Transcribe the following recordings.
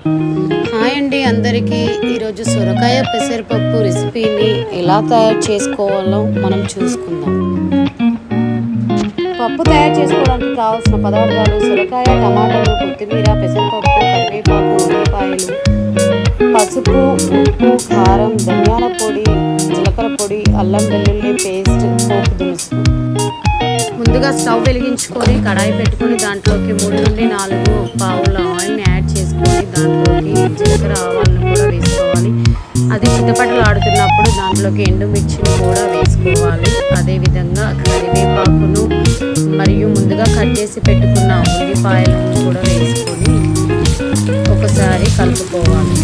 Hi అండి అందరికీ. ఈరోజు సొరకాయ పెసరపప్పు రెసిపీని ఎలా తయారు చేసుకోవాలో మనం చూసుకుందాం. పప్పు తయారు చేసుకోవడానికి కావాల్సిన పదార్థాలు: సొరకాయ, టమాటాలు, కొత్తిమీర, పెసరపప్పు, కరివేపాకు, ఉల్లిపాయలు, పసుపు, ఉప్పు, కారం, ధనియాల పొడి, జీలకర్ర పొడి, అల్లం వెల్లుల్లి పేస్ట్, పోపు దినుసులు. ముందుగా స్టవ్ వెలిగించుకొని కడాయి పెట్టుకొని దాంట్లోకి 3 నుండి 4 పావుల ఆయిల్ని యాడ్ చేసుకొని దాంట్లోకి జీలకర్ర ఆవాలను కూడా వేసుకోవాలి. అది చిటపటలు ఆడుతున్నప్పుడు దాంట్లోకి ఎండుమిర్చిని కూడా వేసుకోవాలి. అదేవిధంగా కరివేపాకును మరియు ముందుగా కట్ చేసి పెట్టుకున్న ఉల్లిపాయలను కూడా వేసుకొని ఒకసారి కలుపుకోవాలి.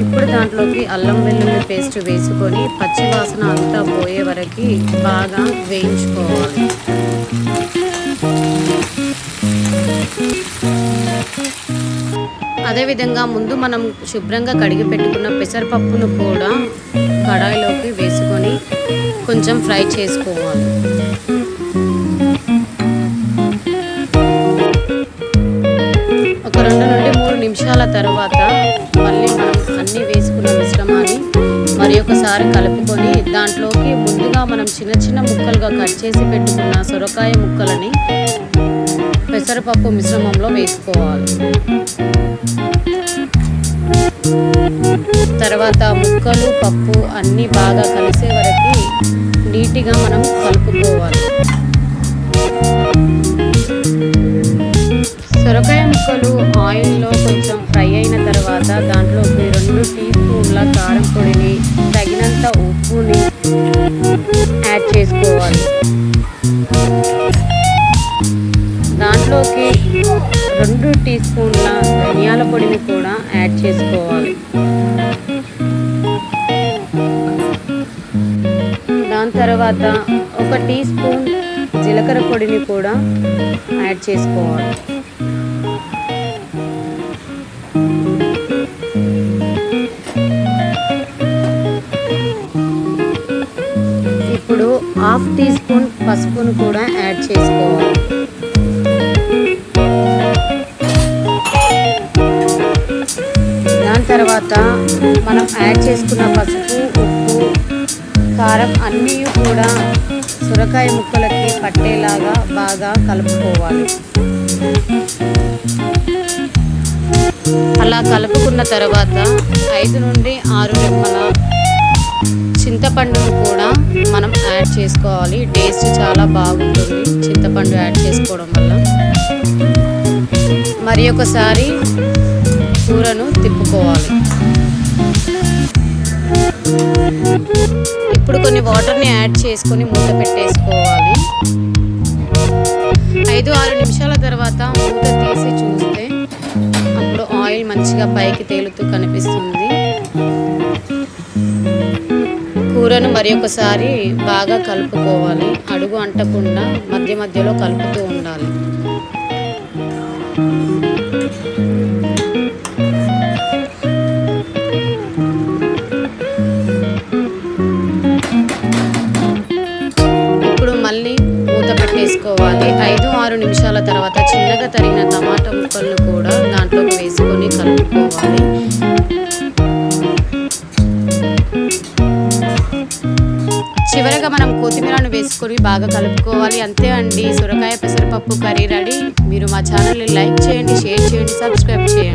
ఇప్పుడు దాంట్లోకి అల్లం వెల్లుల్లి పేస్ట్ వేసుకొని పచ్చి వాసన అంతా పోయే వరకు బాగా వేయించుకోవాలి. అదేవిధంగా ముందు మనం శుభ్రంగా కడిగి పెట్టుకున్న పెసరపప్పును కూడా కడాయిలోకి వేసుకొని కొంచెం ఫ్రై చేసుకోవాలి. ఒక 2 నుండి 3 నిమిషాల తర్వాత మళ్ళీ మనం అన్నీ వేసుకున్న మిశ్రమాన్ని మరి ఒకసారి కలుపుకొని దాంట్లోకి ముందుగా మనం చిన్న చిన్న ముక్కలుగా కట్ చేసి పెట్టుకున్న సొరకాయ ముక్కలని పెసరపప్పు మిశ్రమంలో వేసుకోవాలి. తర్వాత ముక్కలు పప్పు అన్నీ బాగా కలిసే వరకు నీట్గా మనం కలుపుకోవాలి. సొరకాయ ముక్కలు ఆయిల్లో కొంచెం ఫ్రై అయిన తర్వాత దాంట్లోకి 2 టీ స్పూన్ల కారం పొడిని, తగినంత ఉప్పుని యాడ్ చేసుకోవాలి. దాంట్లోకి 2 టీ స్పూన్ల ధనియాల పొడిని కూడా యాడ్ చేసుకోవాలి. దాని తర్వాత 1 టీ స్పూన్ జీలకర్ర పొడిని కూడా యాడ్ చేసుకోవాలి. ఇప్పుడు 1/2 టీ స్పూన్ పసుపును కూడా యాడ్ చేసుకోవాలి. దాని తర్వాత మనం యాడ్ చేసుకున్న పసుపు, ఉప్పు, కారం అన్నీ కూడా సొరకాయ ముక్కలకి పట్టేలాగా బాగా కలుపుకోవాలి. అలా కలుపుకున్న తర్వాత 5 నుండి 6 రెమ్మల చింతపండును కూడా మనం యాడ్ చేసుకోవాలి. టేస్ట్ చాలా బాగుంటుంది చింతపండు యాడ్ చేసుకోవడం వల్ల. మరి ఒకసారి కూరను తిప్పుకోవాలి. ఇప్పుడు కొన్ని వాటర్ని యాడ్ చేసుకొని మూత పెట్టేసుకోవాలి. 5-6 నిమిషాల తర్వాత మూత తీసి చూస్తే అప్పుడు ఆయిల్ మంచిగా పైకి తేలుతూ కనిపిస్తుంది. కూరను మరి ఒకసారి బాగా కలుపుకోవాలి. అడుగు అంటకుండా మధ్య మధ్యలో కలుపుతూ ఉండాలి. ఇప్పుడు మళ్ళీ మూత పెట్టేసుకోవాలి. 5-6 నిమిషాల తర్వాత చిన్నగా తరిగిన టమాటా ముక్కలను కూడా దాంట్లోకి వేసుకొని కలుపుకోవాలి. చివరగా మనం కొత్తిమీరను వేసుకొని బాగా కలుపుకోవాలి. అంతే అండి, సొరకాయ పెసరపప్పు కర్రీ రెడీ. మీరు మా ఛానల్ని లైక్ చేయండి, షేర్ చేయండి, సబ్స్క్రైబ్ చేయండి.